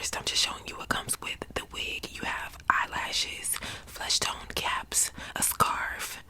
first, I'm just showing you what comes with the wig. You have eyelashes, flesh tone caps, a scarf,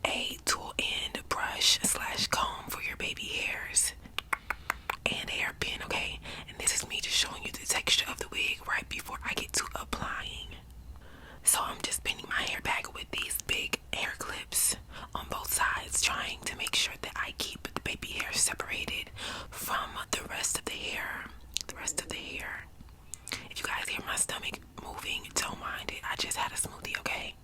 a tool end brush / comb for your baby hairs, and a hairpin, okay? And this is me just showing you the texture of the wig right before I get to applying. So I'm just pinning my hair back with these big hair clips on both sides, trying to make sure that I keep the baby hair separated from the rest of the hair. If you guys hear my stomach moving, don't mind it. I just had a smoothie, okay?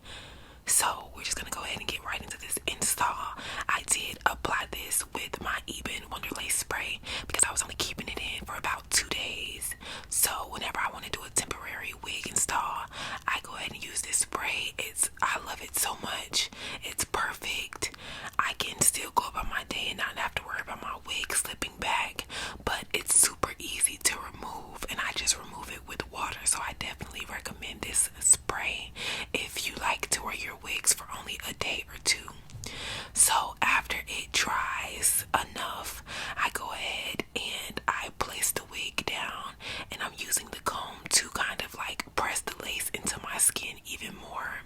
So we're just gonna go ahead and get right into this install. I did apply this with my Eben Wonderlace spray because I was only keeping it in for about 2 days. So whenever I want to do a temporary wig install, I go ahead and use this spray. I love it so much. It's perfect. I can still go about my day and not have to worry about my wig slipping back, but it's super easy to remove, and I just remove it with water. So I definitely recommend this spray if you like to wear your wigs for only a day or 2. So after it dries enough, I go ahead and I place the wig down, and I'm using the comb to kind of like press the lace into my skin even more.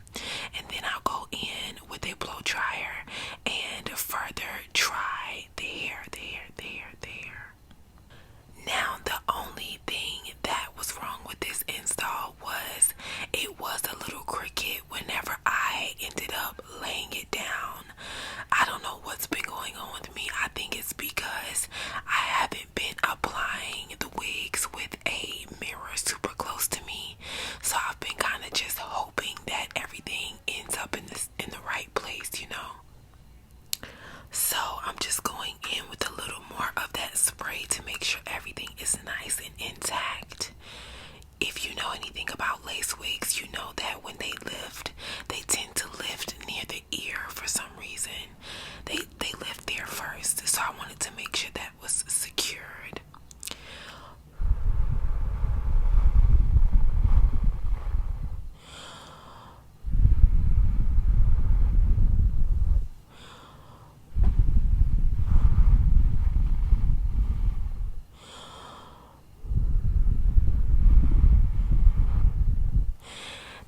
And then I'll go in with a blow dryer and further dry the hair. Now, the only thing that was wrong with this install was it was a little crooked whenever I ended up laying it down. I don't know what's been going on with me. I think it's because I haven't been applying the wigs with a mirror super close to me. So I've been kind of just hoping that everything ends up in the right place, you know. So I'm just going in with a little more of that spray to make sure everything is nice and intact. If you know anything about lace wigs, you know that when they lift, they tend to lift near the ear for some reason. They lift there first, so I wanted to make sure that was secured.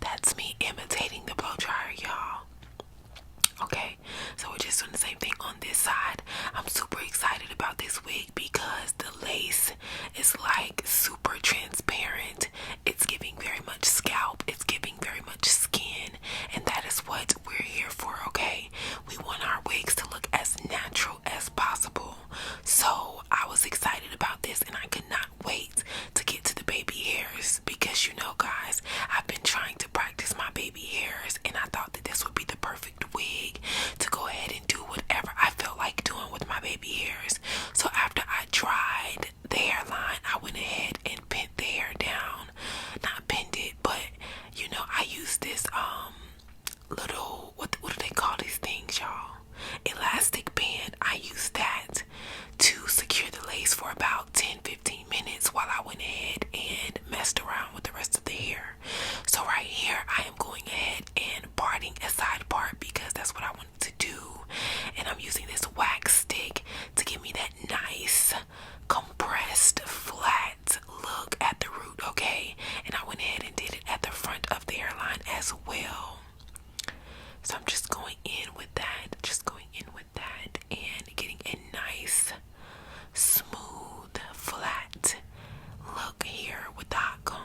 That's me imitating the blow dryer, y'all. Okay, so we're just doing the same thing on this side. I'm super excited about this wig because the lace is like super transparent. It's giving very much scalp. It's giving very much skin. And that is what we're here for, okay? We want our wigs to look as natural as possible. So I was excited about this, and I could not wait to get to the baby hairs because, you know, guys, I've been trying to practice my baby hairs, and I thought that this would be the perfect wig to go ahead and do whatever I felt like doing with my baby hairs. So after I dried the hairline, I went ahead and pinned the hair down. Not pinned it, but you know, I used this little, what do they call these things, y'all? Elastic band. I used that to secure the lace for about 10-15 minutes while I went ahead and messed around with the rest of the hair. So right here, I am going ahead and parting a side part because that's what I wanted to do. And I'm using this wax stick to give me that nice, compressed, flat look at the root, okay? And I went ahead and did it at the front of the hairline as well. So I'm just going in with that, and getting a nice, smooth, flat look here with the hot comb.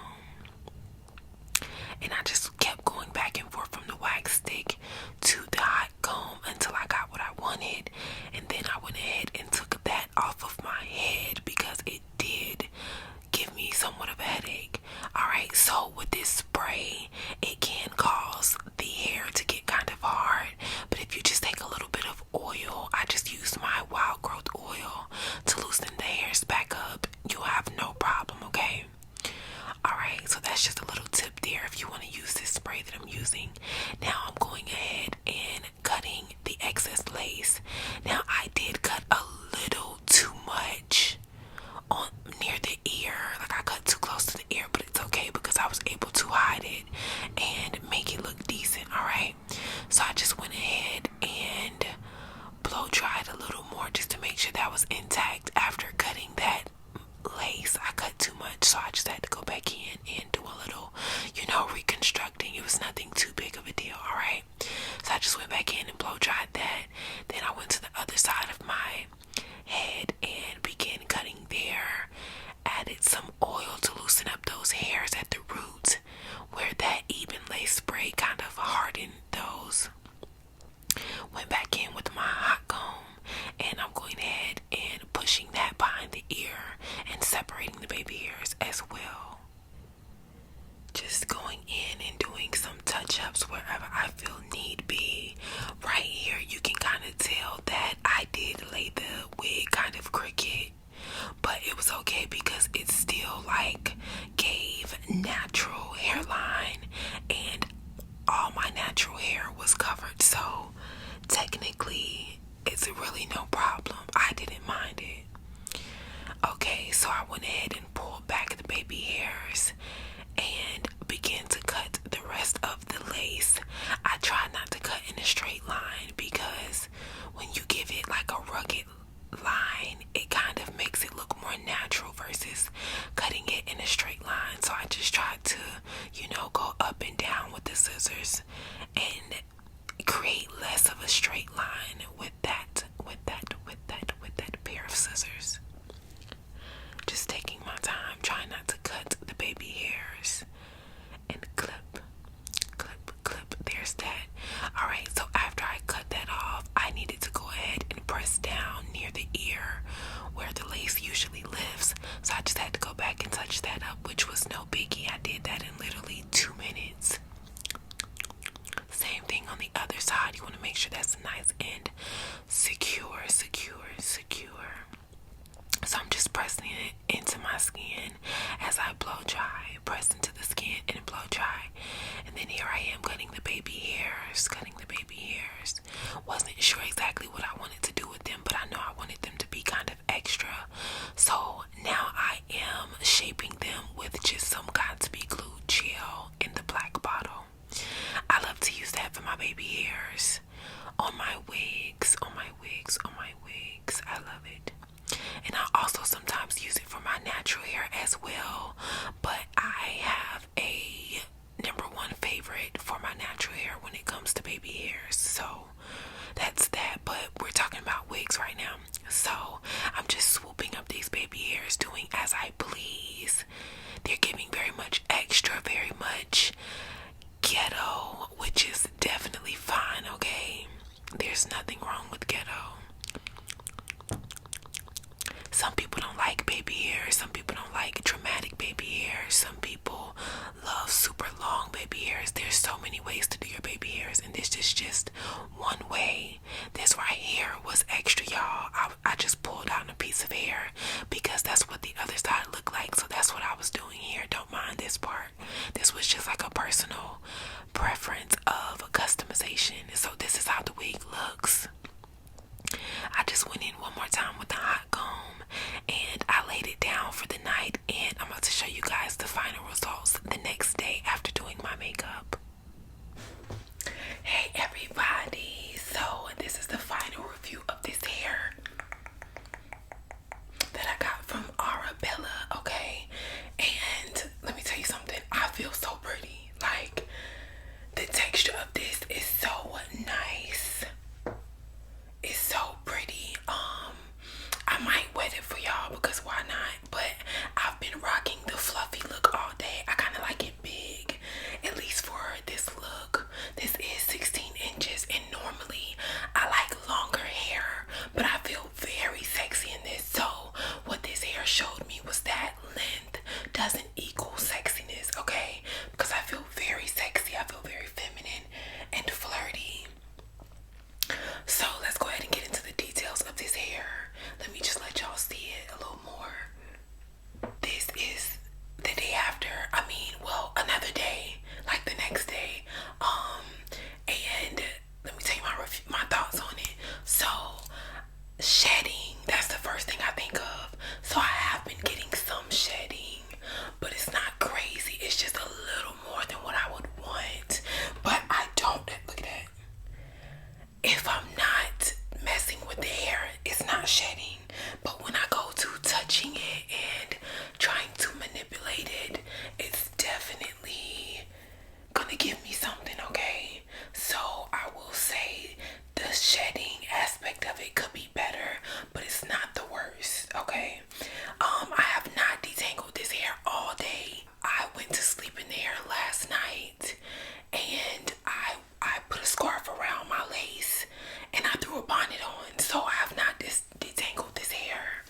And I just kept going back and forth from the wax stick to the hot comb until I got what I wanted. And then I went ahead and took that off of my head because it did give me somewhat of a headache. Alright, so with this spray, it can cause the hair to get kind of hard, but if you just take a little bit of oil, I just used my wild growth oil to loosen the hairs back up, you'll have no problem, okay? Alright, so that's just a little tip there if you want to use this spray that I'm using. Now I'm going ahead and cutting the excess lace. Now I did cut a little too much on near the ear. Like I cut too close to the ear, but it's okay because I was able to hide it. And scissors and create less of a straight line with that pair of scissors. Just taking my time, trying not to cut the baby hairs, and clip, clip, clip. There's that. Alright, so after I cut that off, I needed to go ahead and press down near the ear where the lace usually lives. So I just had to go back and touch that up, which was no biggie. I did that in literally 2 minutes. Same thing on the other side. You want to make sure that's nice and secure, secure, secure. So I'm just pressing it into my skin as I blow dry, press into the skin and blow dry. And then here I am cutting the baby hairs, Wasn't sure exactly what I wanted to do with them, but I know I wanted them to be kind of extra. So now I am shaping them with just some Godspeed glue gel in the black bottle. I love to use that for my baby hairs, on my wigs. I love it. And I also sometimes use it for my natural hair as well, but I have a number one favorite for my natural hair when it comes to baby hairs. So that's that, but we're talking about wigs right now. So I'm just swooping up these baby hairs, doing as I please. They're giving very much extra, very much ghetto, which is definitely fine, okay? There's nothing wrong with ghetto. Some people don't like baby hair. Some people don't like dramatic baby hair. Some people love super long baby hairs. There's so many ways to do your baby hairs, and this is just one way. This right here was extra, y'all. I just pulled out a piece of hair because that's what the other side looked like. So that's what I was doing here. Don't mind this part. This was just like a personal preference of customization. So this is how the wig looks. I just went in one more time with the hot comb and I laid it down for the night, and I'm about to show you guys the final results the next day after doing my makeup. Hey everybody, so this is the final review of this hair that I got from Arabella, okay? And let me tell you something, I feel so pretty. Like, the texture of this is so nice. It's so pretty. I might wet it for y'all because why not? But I've been rocking the fluffy look all day. I kind of like it big, at least for this look. This is 16 inches, and normally I like longer hair, but I feel very sexy in this. So what this hair showed me was that length doesn't equal sexiness, okay? Because I feel very sexy. I feel very feminine and flirty. So let's go ahead and get into the details of this hair. Let me just let y'all see it a little more. This is the day after. Another day, like the next day. And let me tell you my thoughts on it. So shedding, that's the first thing I think of. So I have been getting some shedding, but it's not crazy. It's just a little more than what I would want. But I don't, look at that. If I'm not messing with the hair, it's not shedding. But when I go to touching it and trying to manipulate it, it's definitely gonna give me something, okay? So I will say the shedding aspect of it could be better, but it's not the worst, okay? I have not detangled this hair all day. I went to sleep in the hair last night, and I put a scarf around my lace, and I threw a bonnet on. So I have not detangled this hair.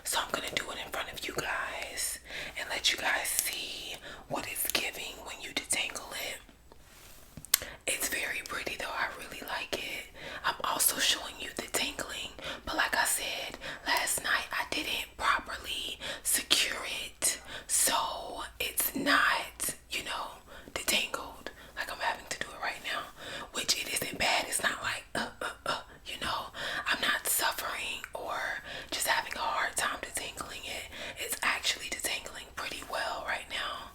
So I'm gonna do it in front of you guys and let you guys see what it's giving when you detangle it. It's very pretty though. I really like it. I'm also showing you the tangling, but like I said last night, I didn't properly secure it, so it's not, detangled like I'm having to do it right now, which it isn't bad. It's not like I'm not suffering or just having a hard time detangling it. It's actually detangling pretty well right now,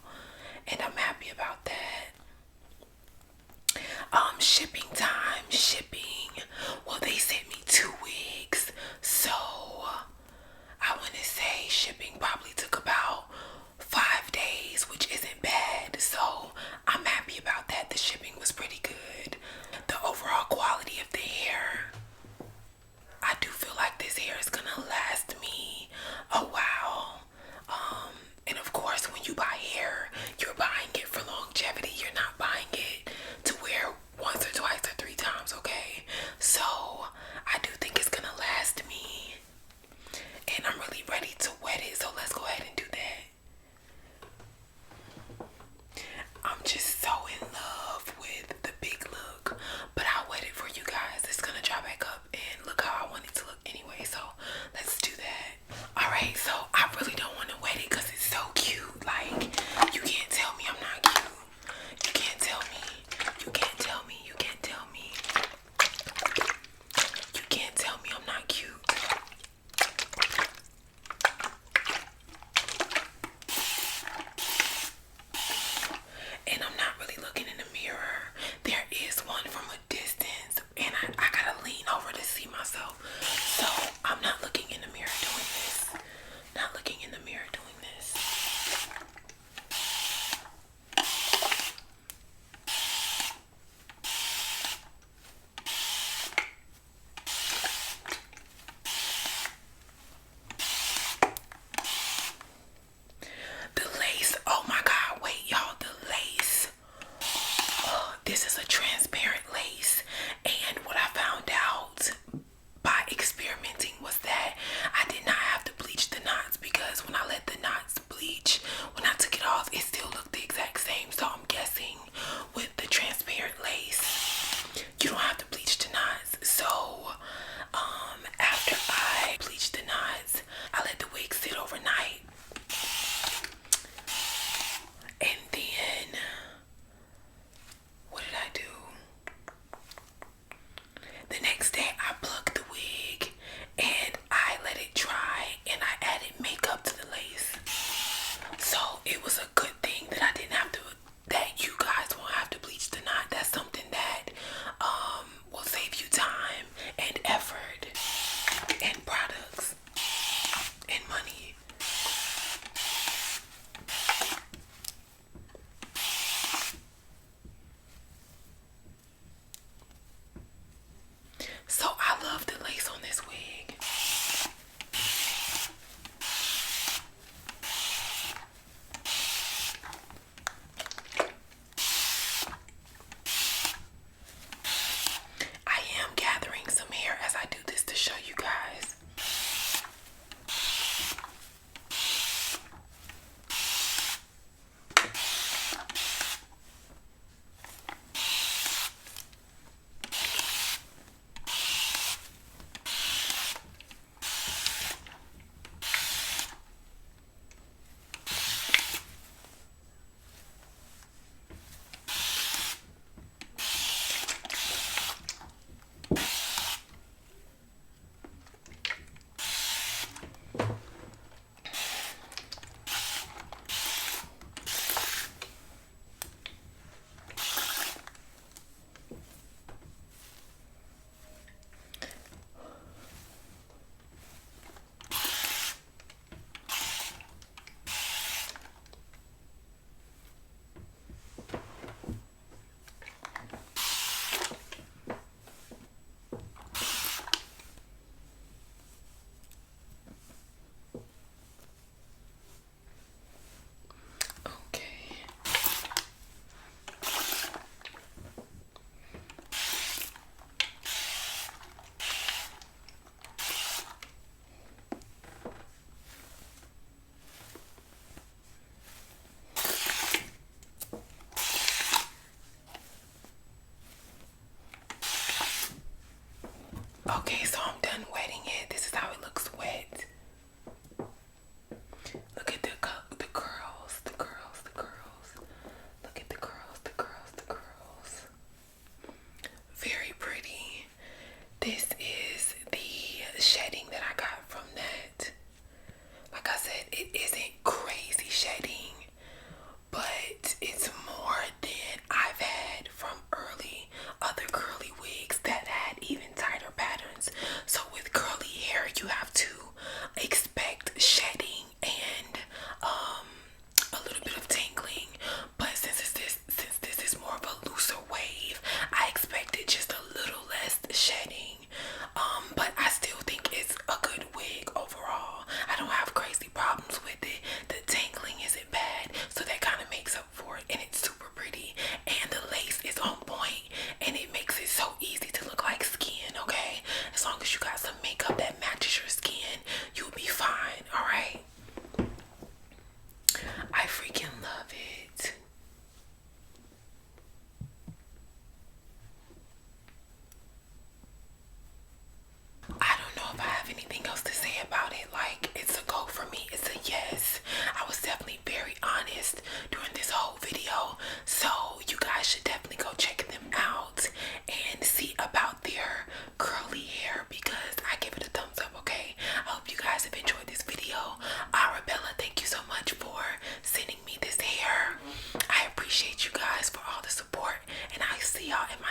y'all ever